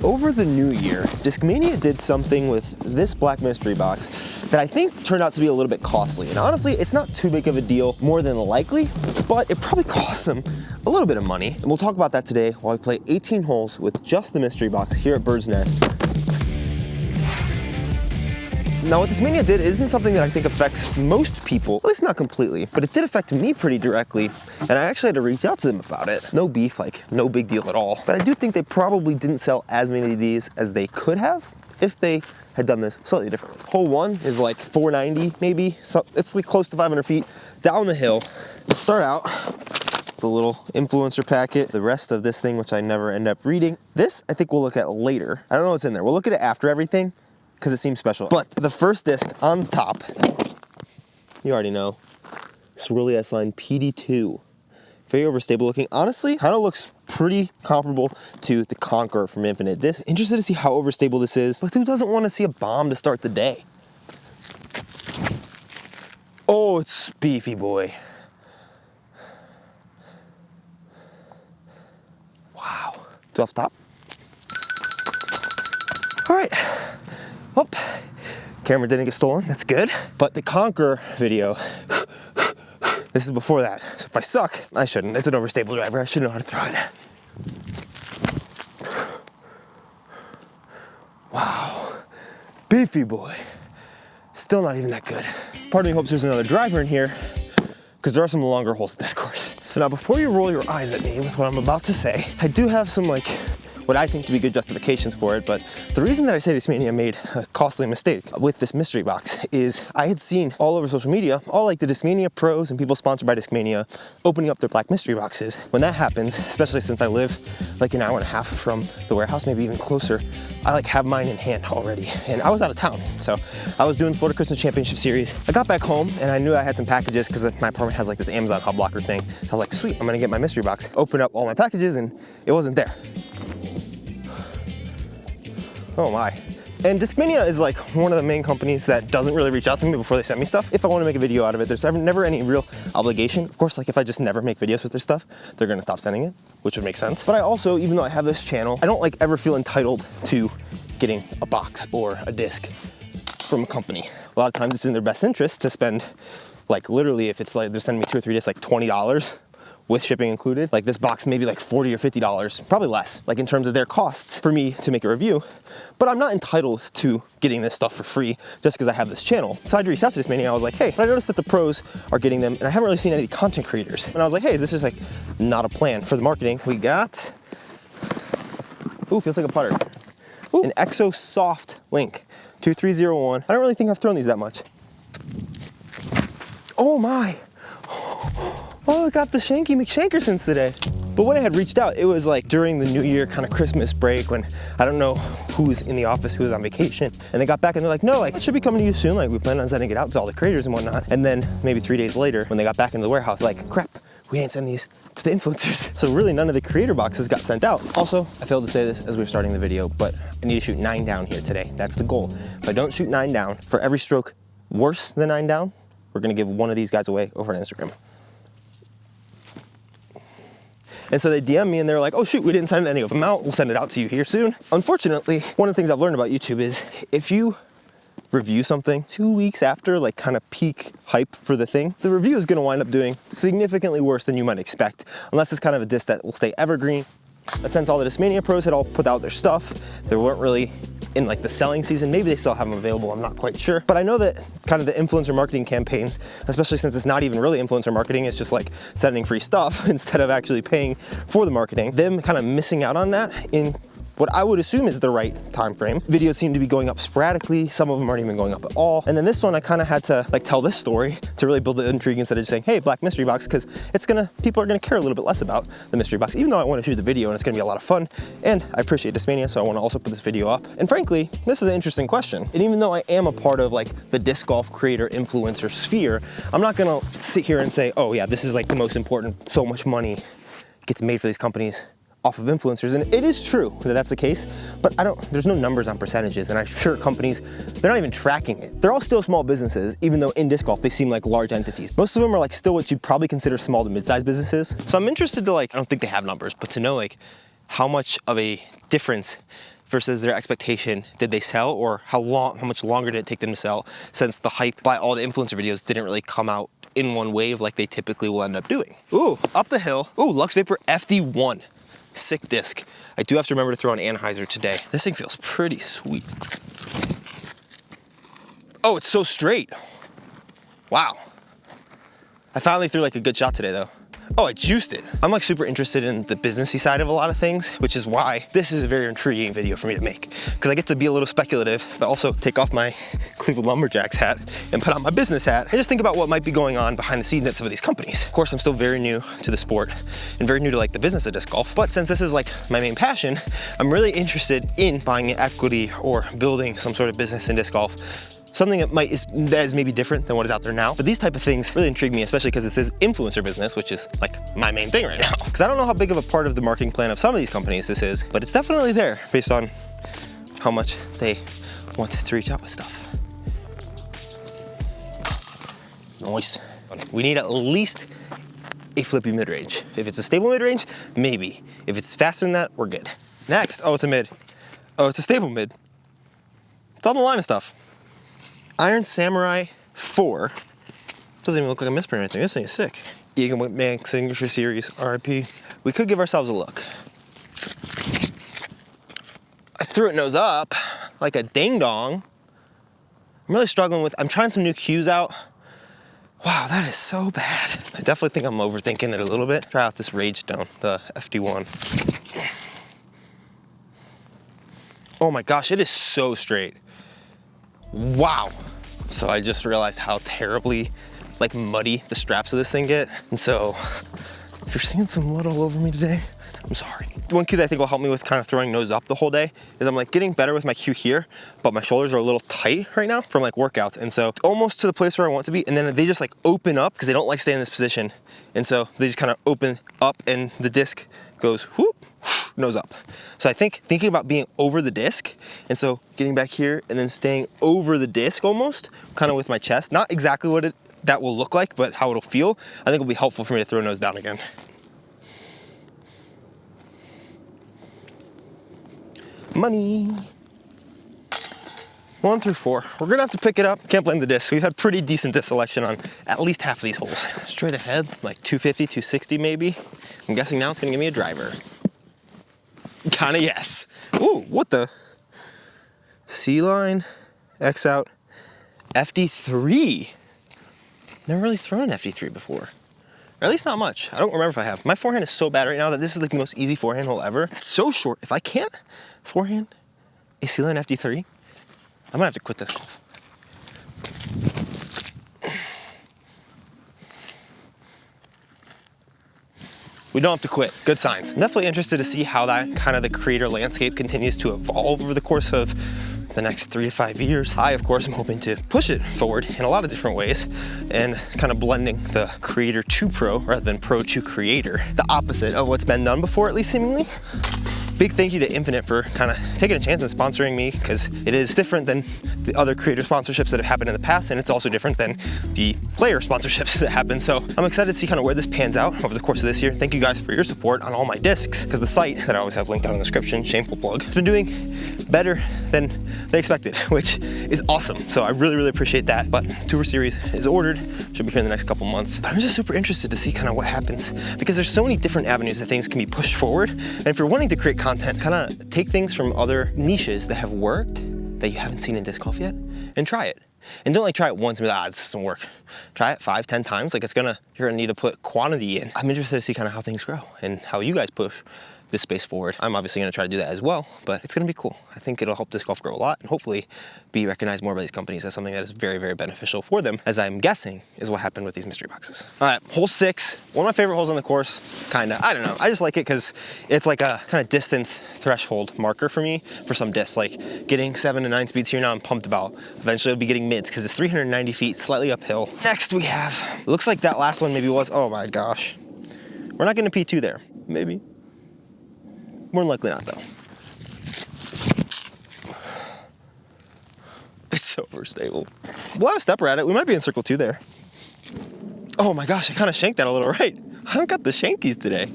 Over the new year, Discmania did something with this black mystery box that I think turned out to be a little bit costly. And honestly, it's not too big of a deal, more than likely, but it probably cost them a little bit of money. And we'll talk about that today while we play 18 holes with just the mystery box here at Bird's Nest. Now, what Discmania did isn't something that I think affects most people, at least not completely, but it did affect me pretty directly, and I actually had to reach out to them about it. No beef, like no big deal at all. But I do think they probably didn't sell as many of these as they could have if they had done this slightly differently. Hole 1 is like 490 maybe, so it's like close to 500 feet down the hill. Start out the little influencer packet, the rest of this thing, which I never end up reading. This I think we'll look at later. I don't know what's in there. We'll look at it after everything, because it seems special. But the first disc on the top, you already know, Swirly S-Line PD2. Very overstable looking. Honestly, kind of looks pretty comparable to the Conqueror from Infinite Disc. Interested to see how overstable this is, but who doesn't want to see a bomb to start the day? Oh, it's beefy, boy. Wow. Do off the top? All right. Well, camera didn't get stolen, that's good. But the Conqueror video, this is before that. So if I suck, I shouldn't. It's an overstable driver, I should know how to throw it. Wow, beefy boy. Still not even that good. Part of me hopes there's another driver in here, because there are some longer holes at this course. So now before you roll your eyes at me with what I'm about to say, I do have some what I think to be good justifications for it, but the reason that I say Discmania made a costly mistake with this mystery box is I had seen all over social media, all like the Discmania pros and people sponsored by Discmania opening up their black mystery boxes. When that happens, especially since I live like an hour and a half from the warehouse, maybe even closer, I have mine in hand already. And I was out of town, so I was doing the Florida Christmas Championship Series. I got back home and I knew I had some packages because my apartment has like this Amazon hub locker thing. So I was like, sweet, I'm gonna get my mystery box. Open up all my packages and it wasn't there. Oh my. And Discmania is like one of the main companies that doesn't really reach out to me before they send me stuff. If I want to make a video out of it, there's never any real obligation. Of course, like if I just never make videos with their stuff, they're gonna stop sending it, which would make sense. But I also, even though I have this channel, I don't ever feel entitled to getting a box or a disc from a company. A lot of times it's in their best interest to spend, literally if it's they're sending me 2 or 3 discs, $20 with shipping included. Like this box maybe $40 or $50, probably less, in terms of their costs for me to make a review. But I'm not entitled to getting this stuff for free just because I have this channel. So I had to reach out to Discmania. I was like, hey, I noticed that the pros are getting them and I haven't really seen any content creators. And I was like, hey, is this just not a plan for the marketing? We got, ooh, feels like a putter. Ooh, an Exo Soft Link 2301. I don't really think I've thrown these that much. Oh my. Oh, I got the Shanky McShankersons today. But when I had reached out, it was during the New Year kind of Christmas break when I don't know who's in the office, who's on vacation. And they got back and they're like, no, it should be coming to you soon. We plan on sending it out to all the creators and whatnot. And then maybe 3 days later, when they got back into the warehouse, crap, we didn't send these to the influencers. So really none of the creator boxes got sent out. Also, I failed to say this as we were starting the video, but I need to shoot 9 down here today. That's the goal. If I don't shoot 9 down, for every stroke worse than 9 down, we're gonna give one of these guys away over on Instagram. And so they DM me and they're like, oh shoot, we didn't send any of them out. We'll send it out to you here soon. Unfortunately, one of the things I've learned about YouTube is if you review something 2 weeks after kind of peak hype for the thing, the review is gonna wind up doing significantly worse than you might expect, unless it's kind of a disc that will stay evergreen. But since all the Discmania pros had all put out their stuff, they weren't really in the selling season. Maybe they still have them available, I'm not quite sure. But I know that kind of the influencer marketing campaigns, especially since it's not even really influencer marketing, it's just sending free stuff instead of actually paying for the marketing, them kind of missing out on that in what I would assume is the right time frame. Videos seem to be going up sporadically. Some of them aren't even going up at all. And then this one, I kind of had to tell this story to really build the intrigue instead of just saying, hey, black mystery box, because people are gonna care a little bit less about the mystery box, even though I want to shoot the video and it's gonna be a lot of fun. And I appreciate Discmania, so I want to also put this video up. And frankly, this is an interesting question. And even though I am a part of the disc golf creator influencer sphere, I'm not gonna sit here and say, oh yeah, this is the most important, so much money gets made for these companies off of influencers, and it is true that that's the case, but there's no numbers on percentages, and I'm sure companies, they're not even tracking it. They're all still small businesses, even though in disc golf, they seem like large entities. Most of them are still what you'd probably consider small to mid-sized businesses. So I'm interested to I don't think they have numbers, but to know how much of a difference versus their expectation. Did they sell, or how much longer did it take them to sell, since the hype by all the influencer videos didn't really come out in one wave like they typically will end up doing. Ooh, up the hill. Ooh, Lux Vapor FD1. Sick disc. I do have to remember to throw an Anheuser today. This thing feels pretty sweet. Oh, it's so straight. Wow. I finally threw like a good shot today though. Oh, I juiced it. I'm like super interested in the businessy side of a lot of things, which is why this is a very intriguing video for me to make. Because I get to be a little speculative, but also take off my Cleveland Lumberjacks hat and put on my business hat and just think about what might be going on behind the scenes at some of these companies. Of course, I'm still very new to the sport and very new to like the business of disc golf. But since this is like my main passion, I'm really interested in buying an equity or building some sort of business in disc golf. Something that is maybe different than what is out there now. But these type of things really intrigue me, especially because this is influencer business, which is like my main thing right now. Because I don't know how big of a part of the marketing plan of some of these companies this is, but it's definitely there based on how much they want to reach out with stuff. Nice. We need at least a flippy mid-range. If it's a stable mid-range, maybe. If it's faster than that, we're good. Next, oh, it's a mid. Oh, it's a stable mid. It's on the line of stuff. Iron Samurai 4. Doesn't even look like a misprint or anything. This thing is sick. Egan Whitman Signature Series RIP. We could give ourselves a look. I threw it nose up like a ding dong. I'm really struggling with, I'm trying some new cues out. Wow, that is so bad. I definitely think I'm overthinking it a little bit. Try out this Rage Stone, the FD1. Oh my gosh, it is so straight. Wow. So I just realized how terribly like muddy the straps of this thing get. And so if you're seeing some mud all over me today, I'm sorry. One cue that I think will help me with kind of throwing nose up the whole day is I'm like getting better with my cue here, but my shoulders are a little tight right now from like workouts. And so almost to the place where I want to be. And then they just like open up because they don't like staying in this position. And so they just kind of open up and the disc goes whoop, nose up. So I think thinking about being over the disc, and so getting back here and then staying over the disc almost, kind of with my chest, not exactly what that will look like, but how it'll feel, I think will be helpful for me to throw nose down again. Money. 1 through 4. We're gonna have to pick it up. Can't blame the disc. We've had pretty decent disc selection on at least half of these holes. Straight ahead, like 250, 260 maybe. I'm guessing now it's gonna give me a driver. Kinda yes. Ooh, what the? C-line, X out, FD3. Never really thrown an FD3 before. Or at least not much. I don't remember if I have. My forehand is so bad right now that this is like the most easy forehand hole ever. It's so short. If I can't forehand a C-line FD3, I'm gonna have to quit this golf. We don't have to quit. Good signs. I'm definitely interested to see how that kind of the creator landscape continues to evolve over the course of the next 3 to 5 years. I, of course, am hoping to push it forward in a lot of different ways and kind of blending the creator to pro rather than pro to creator. The opposite of what's been done before, at least seemingly. Big thank you to Infinite for kind of taking a chance and sponsoring me, because it is different than the other creator sponsorships that have happened in the past, and it's also different than the player sponsorships that happen. So I'm excited to see kind of where this pans out over the course of this year. Thank you guys for your support on all my discs, because the site that I always have linked down in the description, shameful plug, it's been doing better than they expected, which is awesome. So I really, really appreciate that. But Tour Series is ordered, should be here in the next couple months. But I'm just super interested to see kind of what happens, because there's so many different avenues that things can be pushed forward. And if you're wanting to create content, kind of take things from other niches that have worked that you haven't seen in disc golf yet and try it. And don't like try it once and be like, this doesn't work. Try it 5, 10 times. Like you're gonna need to put quantity in. I'm interested to see kind of how things grow and how you guys push this space forward. I'm obviously gonna try to do that as well, but it's gonna be cool. I think it'll help disc golf grow a lot and hopefully be recognized more by these companies as something that is very, very beneficial for them, as I'm guessing is what happened with these mystery boxes. All right, hole 6, one of my favorite holes on the course, kinda. I don't know, I just like it because it's like a kind of distance threshold marker for me for some discs. Like getting 7 to 9 speeds here now I'm pumped about. Eventually I'll be getting mids because it's 390 feet, slightly uphill. Next we have, it looks like that last one maybe was, oh my gosh. We're not getting a P2 there, maybe. More than likely not though. It's so overstable. We'll have a stepper at it. We might be in circle 2 there. Oh my gosh, I kind of shanked that a little right. I haven't got the shankies today.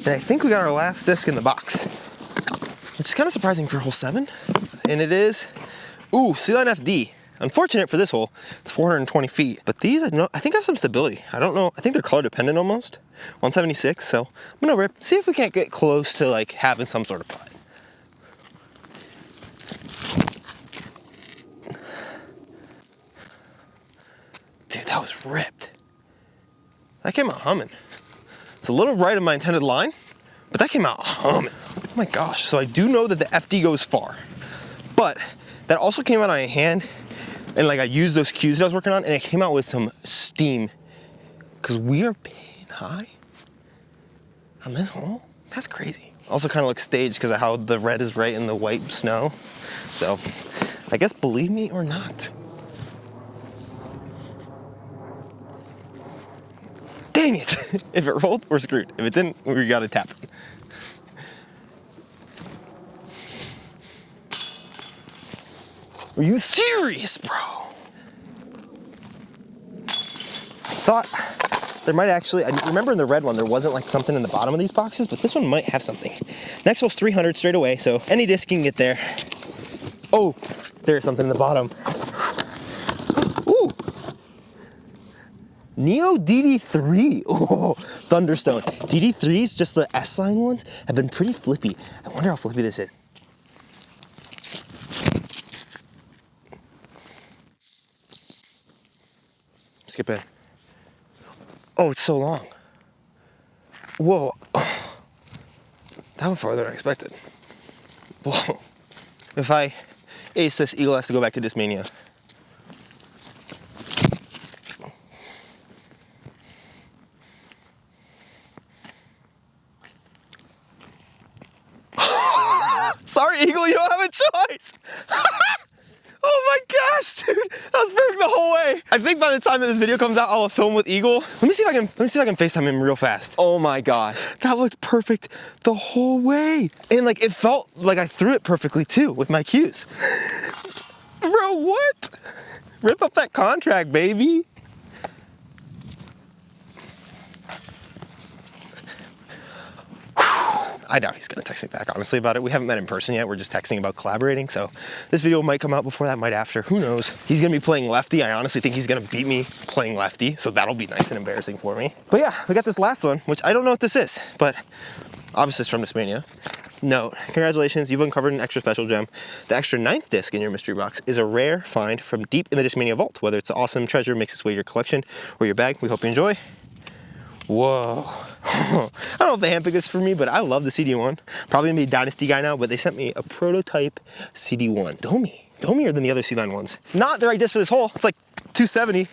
And I think we got our last disc in the box. which is kind of surprising for hole 7. And it is, ooh, C-line FD. Unfortunate for this hole, it's 420 feet. But these, I think have some stability. I don't know, I think they're color dependent almost. 176, so I'm gonna rip, see if we can't get close to like having some sort of putt. Dude, that was ripped. That came out humming. It's a little right of my intended line, but that came out humming. Oh my gosh, so I do know that the FD goes far, but that also came out on my hand, and like I used those cues that I was working on, and it came out with some steam, because we are pin high on this hole. That's crazy. Also kind of looks staged because of how the red is right in the white snow. So I guess believe me or not. Dang it! If it rolled, we're screwed. If it didn't, we gotta tap it. Are you serious, bro? I thought there might actually, I remember in the red one, there wasn't like something in the bottom of these boxes, but this one might have something. Next hole's 300 straight away, so any disc can get there. Oh, there's something in the bottom. Ooh. Neo DD3. Oh, Thunderstone. DD3s, just the S-line ones, have been pretty flippy. I wonder how flippy this is. Skip it. Oh, it's so long. Whoa. Oh, that went farther than I expected. Whoa. If I ace this, Eagle has to go back to Discmania. Sorry, Eagle, you don't have a choice. Oh my gosh, dude, that was perfect the whole way. I think by the time that this video comes out, I'll film with Eagle. Let me see if I can FaceTime him real fast. Oh my god, that looked perfect the whole way. And like, it felt like I threw it perfectly too with my cues. Bro, what? Rip up that contract, baby. I doubt he's gonna text me back, honestly, about it. We haven't met in person yet. We're just texting about collaborating. So this video might come out before that, might after, who knows? He's gonna be playing lefty. I honestly think he's gonna beat me playing lefty. So that'll be nice and embarrassing for me. But yeah, we got this last one, which I don't know what this is, but obviously it's from Discmania. Note, congratulations, you've uncovered an extra special gem. The extra 9th disc in your mystery box is a rare find from deep in the Discmania vault. Whether it's an awesome treasure makes its way to your collection or your bag, we hope you enjoy. Whoa. I don't know if they handpicked this for me, but I love the CD1. Probably gonna be a Dynasty guy now, but they sent me a prototype CD1. Domier than the other C-line ones. Not the right disc for this hole. It's like 270.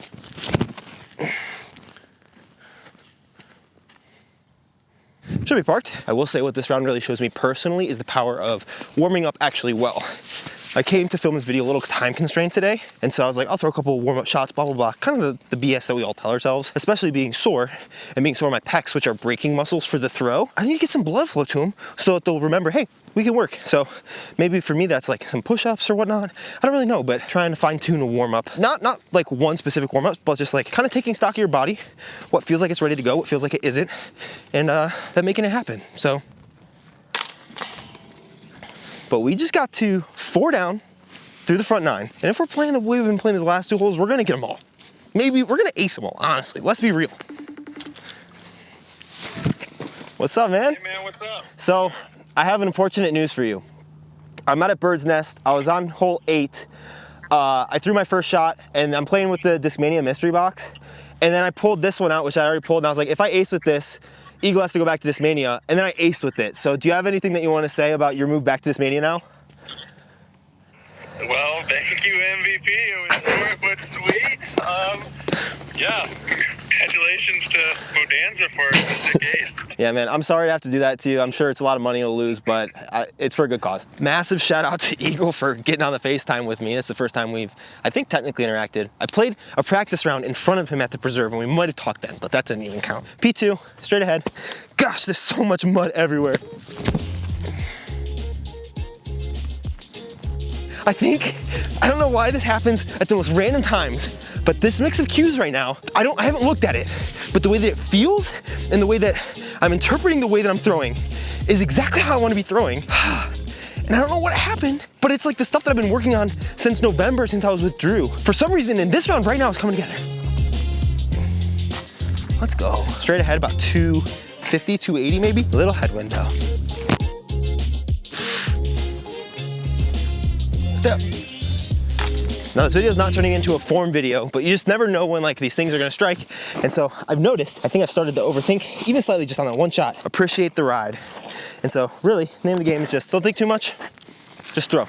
Should be parked. I will say what this round really shows me personally is the power of warming up actually well. I came to film this video a little time constrained today, and so I was like, I'll throw a couple warm-up shots, blah, blah, blah. Kind of the BS that we all tell ourselves, especially being sore, and being sore in my pecs, which are braking muscles for the throw. I need to get some blood flow to them so that they'll remember, hey, we can work. So maybe for me, that's like some push-ups or whatnot. I don't really know, but trying to fine-tune a warm-up. Not like one specific warm-up, but just like kind of taking stock of your body, what feels like it's ready to go, what feels like it isn't, and then making it happen, so. But we just got to 4 down through the front 9. And if we're playing the way we've been playing these last 2 holes, we're gonna get them all. Maybe we're gonna ace them all, honestly. Let's be real. What's up, man? Hey, man, what's up? So, I have unfortunate news for you. I'm out at Bird's Nest. I was on hole 8. I threw my first shot, and I'm playing with the Discmania mystery box. And then I pulled this one out, which I already pulled, and I was like, if I ace with this, Eagle has to go back to Discmania, and then I aced with it. So do you have anything that you want to say about your move back to Discmania now? Well, thank you, MVP. It was short but sweet. Yeah, congratulations to Bodanza for the case. Yeah, man, I'm sorry to have to do that to you. I'm sure it's a lot of money to lose, but it's for a good cause. Massive shout out to Eagle for getting on the FaceTime with me. It's the first time we've, I think, technically interacted. I played a practice round in front of him at the preserve, and we might have talked then, but that didn't even count. P2, straight ahead. Gosh, there's so much mud everywhere. I don't know why this happens at the most random times, but this mix of cues right now, I haven't looked at it, but the way that it feels and the way that I'm interpreting the way that I'm throwing is exactly how I want to be throwing. And I don't know what happened, but it's like the stuff that I've been working on since November, since I was with Drew. For some reason, in this round right now, it's coming together. Let's go. Straight ahead, about 250, 280 maybe. A little headwind though. Step. Now this video is not turning into a form video, but you just never know when like these things are gonna strike. And so I've noticed, I think I've started to overthink, even slightly just on that one shot. Appreciate the ride. And so really, the name of the game is just don't think too much, just throw.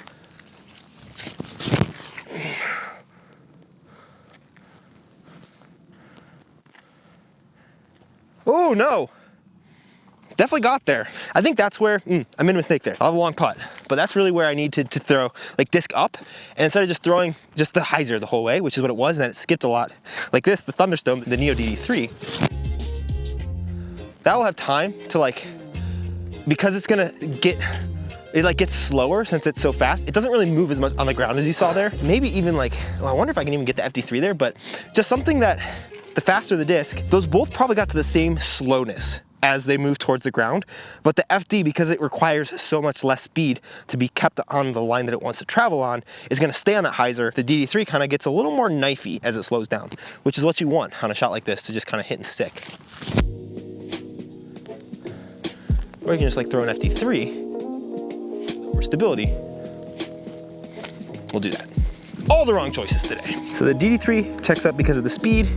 Oh no. Definitely got there. I think that's where, I made a mistake there. I'll have a long putt, but that's really where I need to throw like disc up. And instead of just throwing just the hyzer the whole way, which is what it was, and then it skipped a lot. Like this, the Thunderstone, the Neo DD3, that will have time to like, because it's gonna it like gets slower since it's so fast. It doesn't really move as much on the ground as you saw there. Maybe even like, well, I wonder if I can even get the FD3 there, but just something that the faster the disc, those both probably got to the same slowness as they move towards the ground. But the FD, because it requires so much less speed to be kept on the line that it wants to travel on, is gonna stay on that hyzer. The DD3 kind of gets a little more knifey as it slows down, which is what you want on a shot like this, to just kind of hit and stick. Or you can just like throw an FD3 for stability. We'll do that. All the wrong choices today. So the DD3 checks up because of the speed,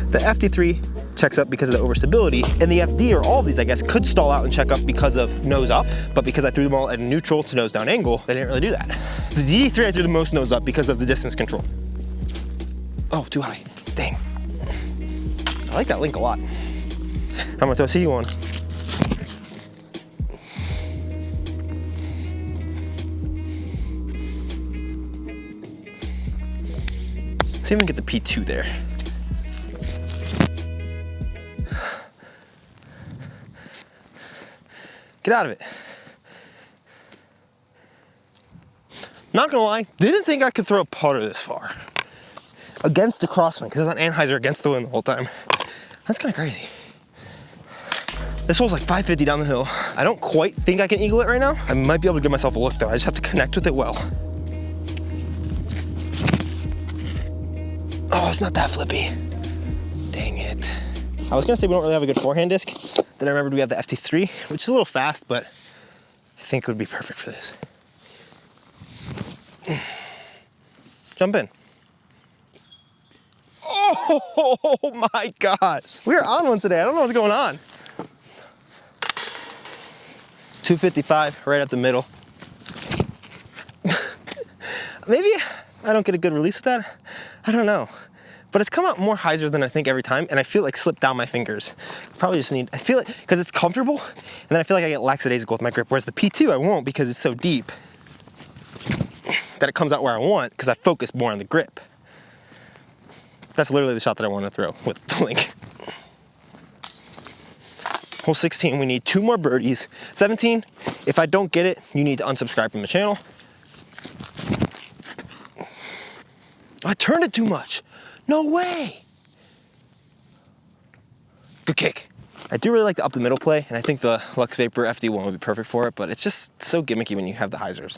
the FD3 checks up because of the overstability, and the FD, or all of these, I guess, could stall out and check up because of nose up, but because I threw them all at a neutral to nose down angle, they didn't really do that. The DD3 I threw the most nose up because of the distance control. Oh, too high, dang. I like that link a lot. I'm gonna throw CD1. See if we can get the P2 there. Get out of it. Not gonna lie, didn't think I could throw a putter this far. Against the crosswind, because I was on anhyzer against the wind the whole time. That's kind of crazy. This hole's like 550 down the hill. I don't quite think I can eagle it right now. I might be able to give myself a look though. I just have to connect with it well. Oh, it's not that flippy. Dang it. I was gonna say we don't really have a good forehand disc. Then I remembered we have the FT3, which is a little fast, but I think it would be perfect for this. Jump in. Oh my gosh. We are on one today. I don't know what's going on. 255, right up the middle. Maybe I don't get a good release with that. I don't know. But it's come out more hyzer than I think every time, and I feel like slipped down my fingers. Probably just need, I feel it, because it's comfortable, and then I feel like I get lackadaisical with my grip, whereas the P2 I won't because it's so deep that it comes out where I want, because I focus more on the grip. That's literally the shot that I want to throw with the link. Hole 16, we need 2 more birdies. 17, if I don't get it, you need to unsubscribe from the channel. I turned it too much. No way. Good kick. I do really like the up the middle play, and I think the Lux Vapor FD1 would be perfect for it, but it's just so gimmicky when you have the hyzers.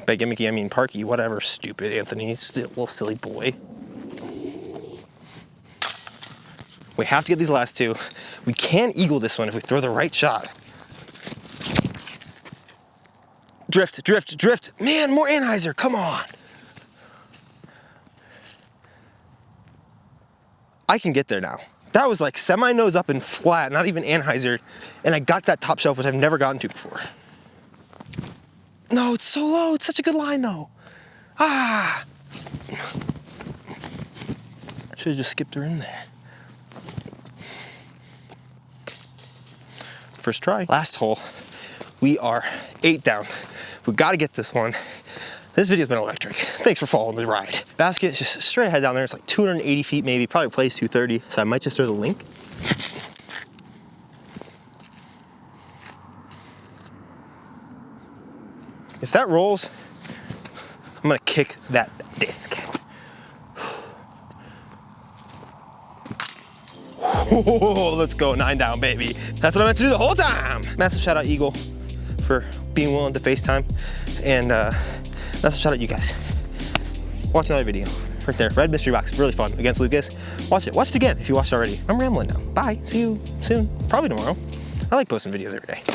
By gimmicky, I mean parky, whatever, stupid Anthony, he's a little silly boy. We have to get these last 2. We can eagle this one if we throw the right shot. Drift, drift, drift. Man, more anhyzer, come on. I can get there now. That was like semi-nose up and flat, not even anhyzer, and I got that top shelf, which I've never gotten to before. No, it's so low. It's such a good line, though. Ah. Should have just skipped her in there. First try. Last hole. We are 8 down. We got to get this one. This video's been electric. Thanks for following the ride. Basket is just straight ahead down there. It's like 280 feet maybe. Probably plays 230. So I might just throw the link. If that rolls, I'm gonna kick that disc. Oh, let's go, 9 down, baby. That's what I meant to do the whole time. Massive shout out, Eagle, for being willing to FaceTime. And massive shout out, you guys. Watch another video right there. Red mystery box, really fun against Lucas. Watch it. Watch it again if you watched it already. I'm rambling now. Bye. See you soon. Probably tomorrow. I like posting videos every day.